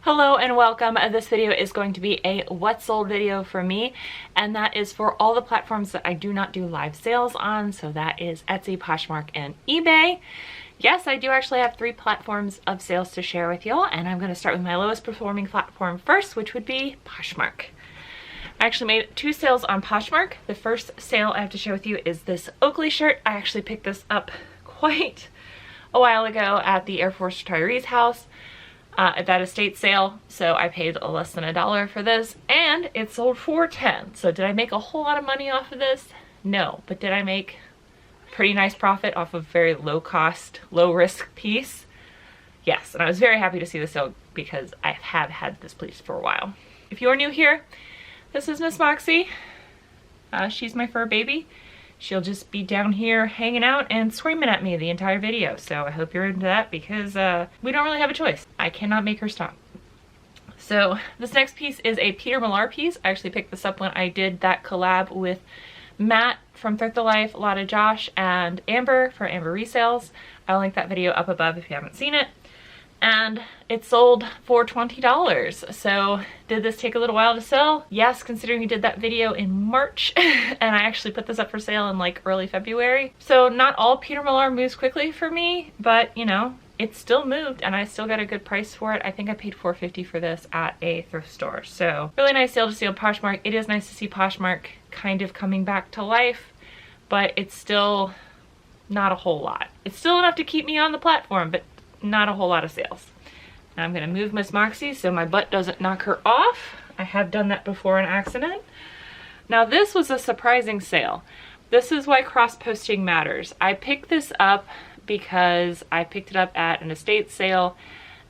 Hello and welcome. This video is going to be a what sold video for me, and that is for all the platforms that I do not do live sales on. So that is Etsy, Poshmark, and eBay. Yes, I do actually have 3 platforms of sales to share with y'all, and I'm going to start with my lowest performing platform first, which would be Poshmark. I actually made 2 sales on Poshmark. The first sale I have to share with you is this Oakley shirt. I actually picked this up quite a while ago at the Air Force retirees house. At that estate sale, so I paid less than $1 for this, and it sold for $10. So did I make a whole lot of money off of this? No, but did I make a pretty nice profit off of very low cost, low risk piece? Yes, and I was very happy to see the sale because I have had this piece for a while. If you're new here, this is Miss Moxie. She's my fur baby. She'll just be down here hanging out and screaming at me the entire video. So I hope you're into that because we don't really have a choice. I cannot make her stop. So this next piece is a Peter Millar piece. I actually picked this up when I did that collab with Matt from Thrift the Life, Lotta Josh, and Amber for Amber Resales. I'll link that video up above if you haven't seen it. And it sold for $20. So did this take a little while to sell? Yes, considering we did that video in March and I actually put this up for sale in like early February. So not all Peter Millar moves quickly for me, but you know, it still moved and I still got a good price for it. I think I paid $4.50 for this at a thrift store. So really nice sale to see on Poshmark. It is nice to see Poshmark kind of coming back to life, but it's still not a whole lot. It's still enough to keep me on the platform, but not a whole lot of sales. Now I'm gonna move Miss Moxie so my butt doesn't knock her off. I have done that before in accident. Now this was a surprising sale. This is why cross-posting matters. I picked this up because I picked it up at an estate sale,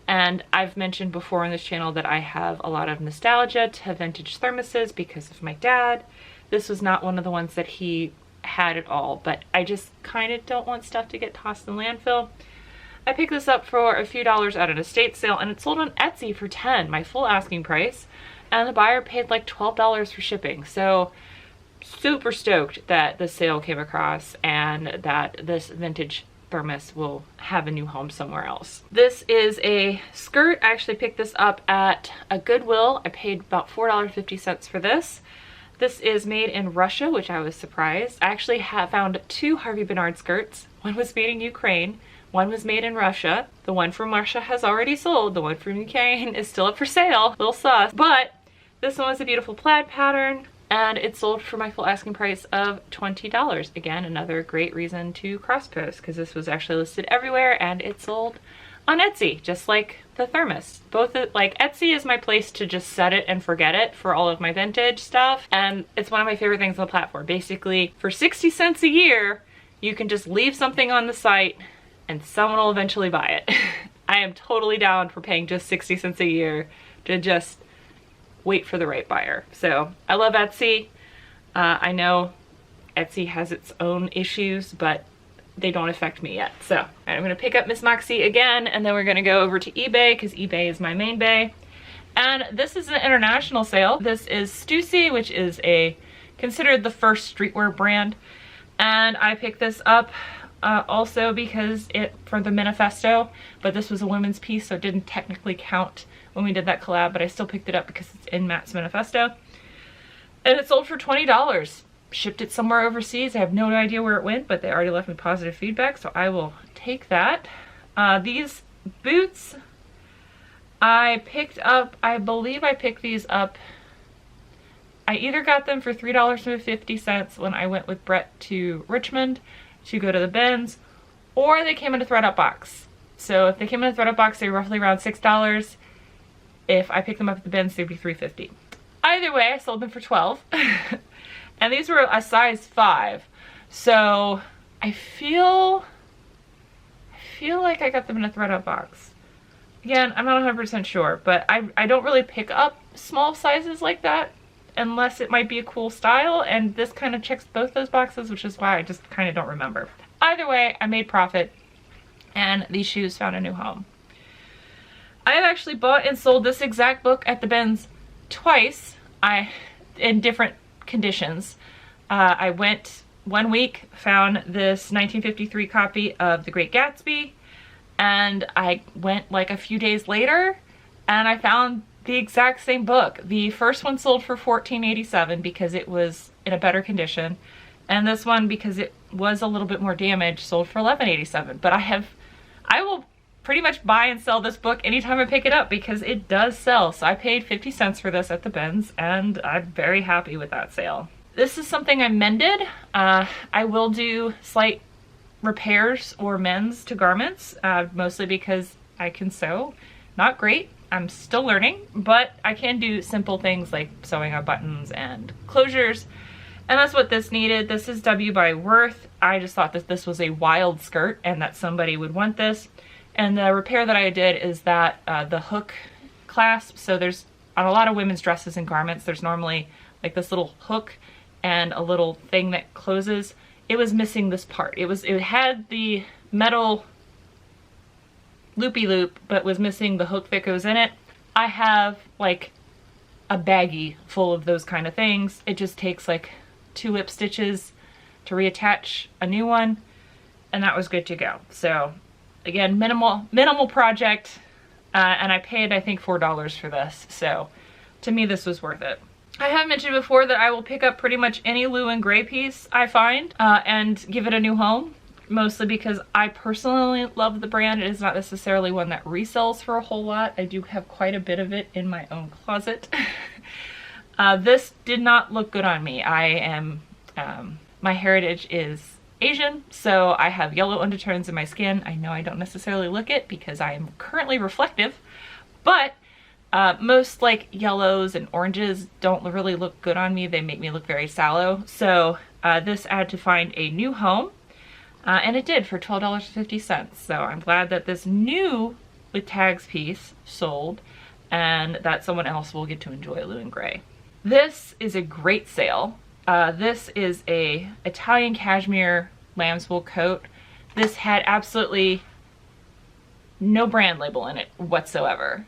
and I've mentioned before on this channel that I have a lot of nostalgia to vintage thermoses because of my dad. This was not one of the ones that he had at all, but I just kind of don't want stuff to get tossed in landfill. I picked this up for a few dollars at an estate sale, and it sold on Etsy for $10, my full asking price, and the buyer paid like $12 for shipping. So super stoked that the sale came across and that this vintage thermos will have a new home somewhere else. This is a skirt. I actually picked this up at a Goodwill. I paid about $4.50 for this. This is made in Russia, which I was surprised. I actually have found 2 Harvey Bernard skirts. One was made in Ukraine. One was made in Russia. The one from Russia has already sold. The one from Ukraine is still up for sale. Little sus. But this one was a beautiful plaid pattern, and it sold for my full asking price of $20. Again, another great reason to cross-post because this was actually listed everywhere and it sold on Etsy, just like the thermos. Both, like, Etsy is my place to just set it and forget it for all of my vintage stuff, and it's one of my favorite things on the platform. Basically, for 60 cents a year, you can just leave something on the site and someone will eventually buy it. I am totally down for paying just 60 cents a year to just wait for the right buyer. So I love Etsy. I know Etsy has its own issues, but they don't affect me yet. So I'm gonna pick up Miss Moxie again, and then we're gonna go over to eBay because eBay is my main bay. And this is an international sale. This is Stussy, which is considered the first streetwear brand. And I picked this up also because for the manifesto, but this was a women's piece, so it didn't technically count when we did that collab, but I still picked it up because it's in Matt's manifesto. And it sold for $20. Shipped it somewhere overseas. I have no idea where it went, but they already left me positive feedback, so I will take that. These boots I picked up, I believe I picked these up, I either got them for $3.50 when I went with Brett to Richmond to go to the bins, or they came in a ThredUp box. So if they came in a ThredUp box, they were roughly around $6. If I picked them up at the bins, they'd be $3.50. Either way, I sold them for $12. And these were a size 5. So I feel like I got them in a ThredUp box. Again, I'm not 100% sure, but I don't really pick up small sizes like that unless it might be a cool style, and this kind of checks both those boxes, which is why I just kind of don't remember. Either way, I made profit, and these shoes found a new home. I have actually bought and sold this exact book at the bins twice, in different conditions. I went one week, found this 1953 copy of The Great Gatsby, and I went like a few days later and I found the exact same book. The first one sold for $14.87 because it was in a better condition, and this one, because it was a little bit more damaged, sold for $11.87. But I will pretty much buy and sell this book anytime I pick it up because it does sell. So I paid 50 cents for this at the bins, and I'm very happy with that sale. This is something I mended. I will do slight repairs or mends to garments, mostly because I can sew. Not great. I'm still learning, but I can do simple things like sewing on buttons and closures, and that's what this needed. This is W by Worth. I just thought that this was a wild skirt and that somebody would want this. And the repair that I did is that the hook clasp, so there's, on a lot of women's dresses and garments, there's normally like this little hook and a little thing that closes. It was missing this part. It had the metal loopy loop, but was missing the hook that goes in it. I have like a baggie full of those kind of things. It just takes like 2 whip stitches to reattach a new one, and that was good to go. So again, minimal project, and I paid, I think, $4 for this. So to me, this was worth it. I have mentioned before that I will pick up pretty much any Lou and Grey piece I find and give it a new home. Mostly because I personally love the brand. It is not necessarily one that resells for a whole lot. I do have quite a bit of it in my own closet. This did not look good on me. I am, my heritage is Asian, so I have yellow undertones in my skin. I know I don't necessarily look it because I am currently reflective, but most like yellows and oranges don't really look good on me. They make me look very sallow. So this I had to find a new home. And it did for $12.50. So I'm glad that this new with tags piece sold and that someone else will get to enjoy Lou and Grey. This is a great sale. This is a Italian cashmere lambswool coat. This had absolutely no brand label in it whatsoever.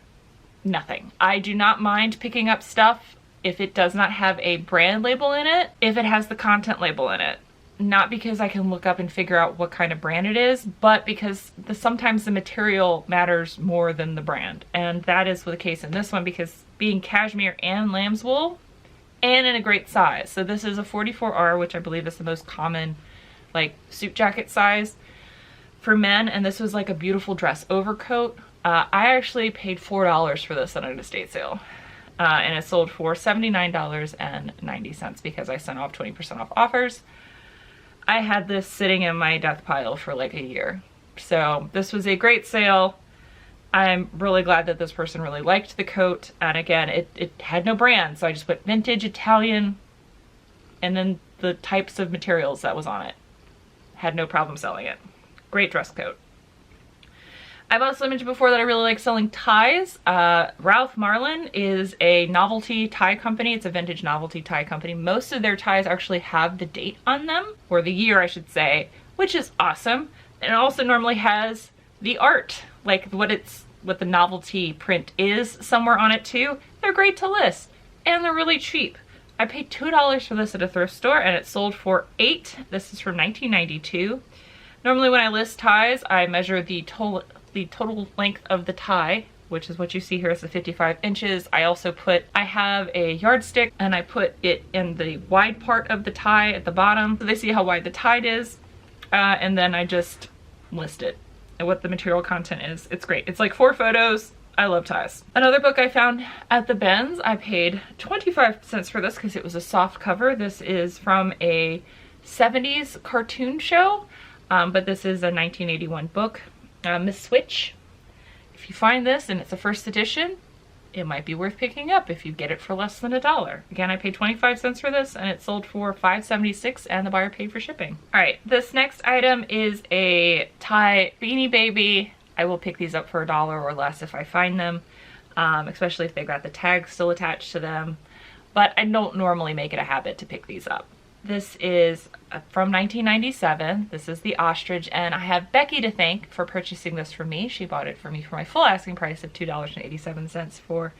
Nothing. I do not mind picking up stuff if it does not have a brand label in it, if it has the content label in it. Not because I can look up and figure out what kind of brand it is, but because sometimes the material matters more than the brand. And that is the case in this one because being cashmere and lambswool and in a great size. So this is a 44R, which I believe is the most common like suit jacket size for men. And this was like a beautiful dress overcoat. I actually paid $4 for this at an estate sale. And it sold for $79.90 because I sent off 20% off offers. I had this sitting in my death pile for like a year. So this was a great sale. I'm really glad that this person really liked the coat. And again, it had no brand. So I just put vintage, Italian, and then the types of materials that was on it. Had no problem selling it. Great dress coat. I've also mentioned before that I really like selling ties. Ralph Marlin is a novelty tie company. It's a vintage novelty tie company. Most of their ties actually have the date on them, or the year I should say, which is awesome. And it also normally has the art, like what the novelty print is somewhere on it too. They're great to list, and they're really cheap. I paid $2 for this at a thrift store, and it sold for $8. This is from 1992. Normally when I list ties, I measure the total length of the tie, which is what you see here is the 55 inches. I have a yardstick and I put it in the wide part of the tie at the bottom so they see how wide the tie is, and then I just list it and what the material content is. It's great. It's like 4 photos. I love ties. Another book I found at the bins, I paid 25 cents for this because it was a soft cover. This is from a 70s cartoon show, but this is a 1981 book. Miss Switch. If you find this and it's a first edition, it might be worth picking up if you get it for less than $1. Again, I paid 25 cents for this and it sold for $5.76 and the buyer paid for shipping. All right, this next item is a tie Beanie Baby. I will pick these up for $1 or less if I find them, especially if they've got the tag still attached to them. But I don't normally make it a habit to pick these up. This is from 1997. This is the ostrich, and I have Becky to thank for purchasing this for me. She bought it for me for my full asking price of $2.87 for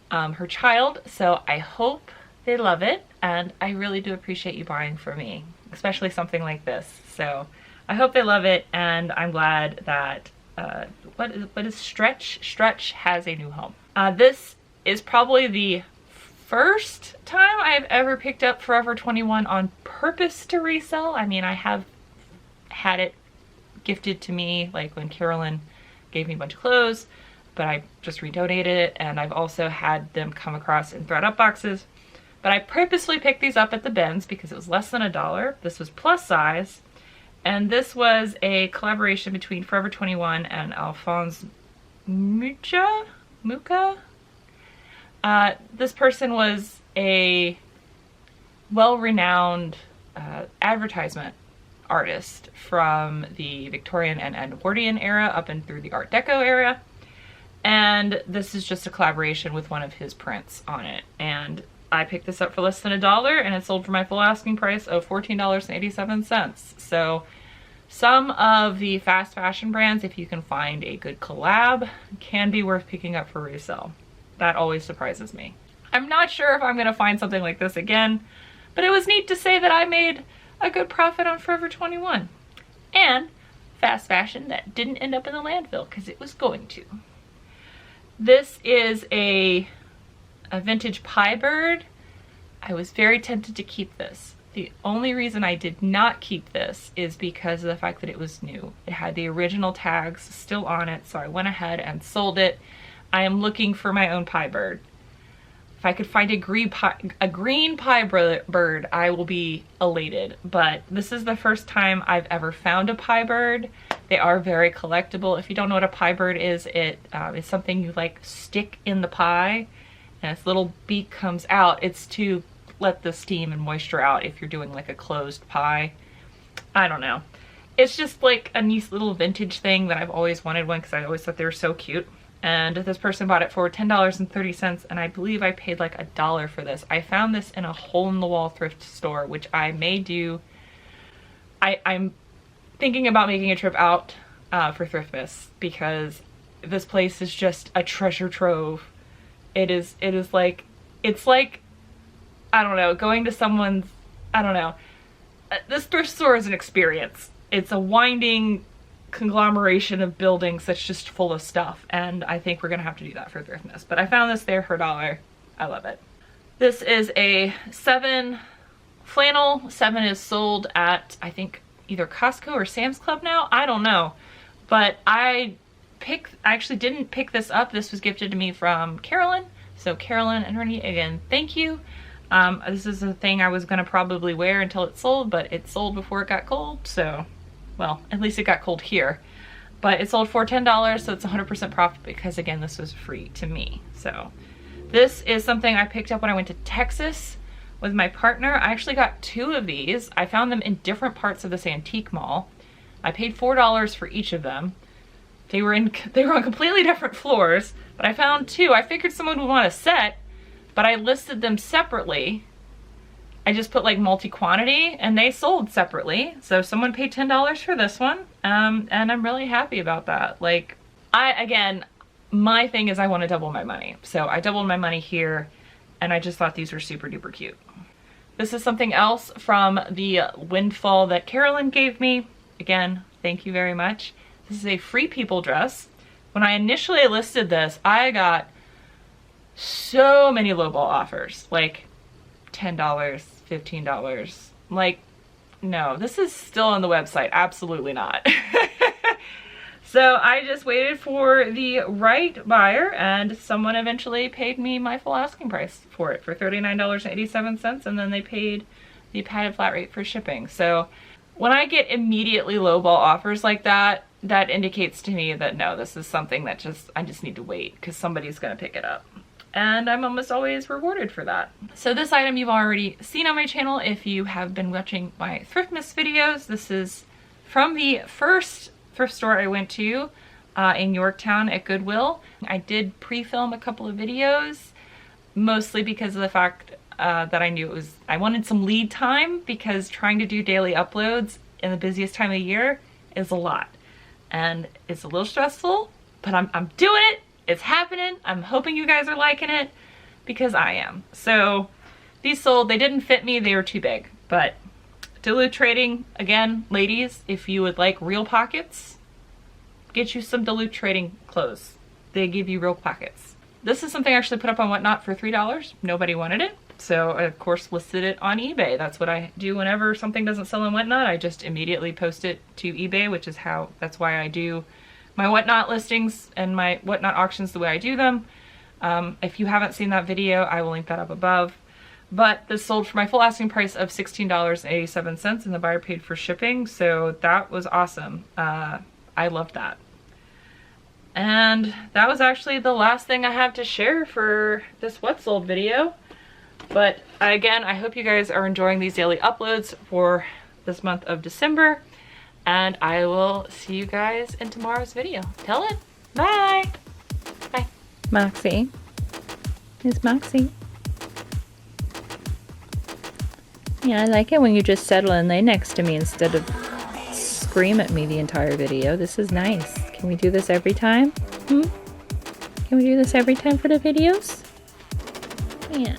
her child. So I hope they love it, and I really do appreciate you buying for me, especially something like this. So I hope they love it, and I'm glad that what is Stretch? Stretch has a new home. This is probably the first time I've ever picked up Forever 21 on purpose to resell. I mean, I have had it gifted to me, like when Carolyn gave me a bunch of clothes, but I just redonated it, and I've also had them come across in thread-up boxes. But I purposely picked these up at the bins because it was less than $1. This was plus size, and this was a collaboration between Forever 21 and Alphonse Mucha? This person was a well-renowned advertisement artist from the Victorian and Edwardian era up and through the Art Deco era. And this is just a collaboration with one of his prints on it. And I picked this up for less than $1, and it sold for my full asking price of $14.87. So some of the fast fashion brands, if you can find a good collab, can be worth picking up for resale. That always surprises me. I'm not sure if I'm gonna find something like this again, but it was neat to say that I made a good profit on Forever 21. And fast fashion that didn't end up in the landfill, because it was going to. This is a vintage pie bird. I was very tempted to keep this. The only reason I did not keep this is because of the fact that it was new. It had the original tags still on it, so I went ahead and sold it. I am looking for my own pie bird. If I could find a green pie bird, I will be elated. But this is the first time I've ever found a pie bird. They are very collectible. If you don't know what a pie bird is, it is something you like stick in the pie, and its little beak comes out. It's to let the steam and moisture out if you're doing like a closed pie. I don't know. It's just like a nice little vintage thing that I've always wanted one because I always thought they were so cute. And this person bought it for $10.30, and I believe I paid like $1 for this. I found this in a hole-in-the-wall thrift store, which I may do. I'm thinking about making a trip out for Thriftmas, because this place is just a treasure trove. It is like, it's like, I don't know, going to someone's, I don't know. This thrift store is an experience. It's a winding conglomeration of buildings that's just full of stuff, and I think we're gonna have to do that for Thriftmas. But I found this there for $1. I love it. This is a 7 flannel. 7 is sold at, I think, either Costco or Sam's Club now. I don't know, but I actually didn't pick this up. This was gifted to me from Carolyn. So Carolyn and Ernie, again, thank you. This is a thing I was gonna probably wear until it sold, but it sold before it got cold, so, well, at least it got cold here. But it sold for $10, so it's 100% profit because, again, this was free to me. So this is something I picked up when I went to Texas with my partner. I actually got 2 of these. I found them in different parts of this antique mall. I paid $4 for each of them. They were on completely different floors, but I found 2. I figured someone would want a set, but I listed them separately. I just put like multi-quantity, and they sold separately. So someone paid $10 for this one, and I'm really happy about that. Like, again, my thing is I want to double my money. So I doubled my money here, and I just thought these were super duper cute. This is something else from the windfall that Carolyn gave me. Again, thank you very much. This is a Free People dress. When I initially listed this, I got so many lowball offers, like $10, $15. Like, no, this is still on the website. Absolutely not. So I just waited for the right buyer, and someone eventually paid me my full asking price for it, for $39.87, and then they paid the padded flat rate for shipping. So when I get immediately lowball offers like that, that indicates to me that no, this is something that I just need to wait, because somebody's gonna pick it up. And I'm almost always rewarded for that. So this item you've already seen on my channel if you have been watching my Thriftmas videos. This is from the first thrift store I went to in Yorktown at Goodwill. I did pre-film a couple of videos, mostly because of the fact that I wanted some lead time, because trying to do daily uploads in the busiest time of year is a lot. And it's a little stressful, but I'm doing it. It's happening. I'm hoping you guys are liking it, because I am. So these sold. They didn't fit me. They were too big. But Duluth Trading, again, ladies, if you would like real pockets, get you some Duluth trading clothes. They give you real packets. This is something I actually put up on Whatnot for $3. Nobody wanted it. So I of course listed it on eBay. That's what I do whenever something doesn't sell on Whatnot. I just immediately post it to eBay, which is that's why I do my Whatnot listings and my Whatnot auctions the way I do them. If you haven't seen that video, I will link that up above. But this sold for my full asking price of $16.87 and the buyer paid for shipping. So that was awesome. I loved that. And that was actually the last thing I have to share for this What Sold video. But again, I hope you guys are enjoying these daily uploads for this month of December. And I will see you guys in tomorrow's video. Till then, bye. Bye. Moxie. It's Moxie. Yeah, I like it when you just settle and lay next to me instead of scream at me the entire video. This is nice. Can we do this every time? Can we do this every time for the videos? Yeah.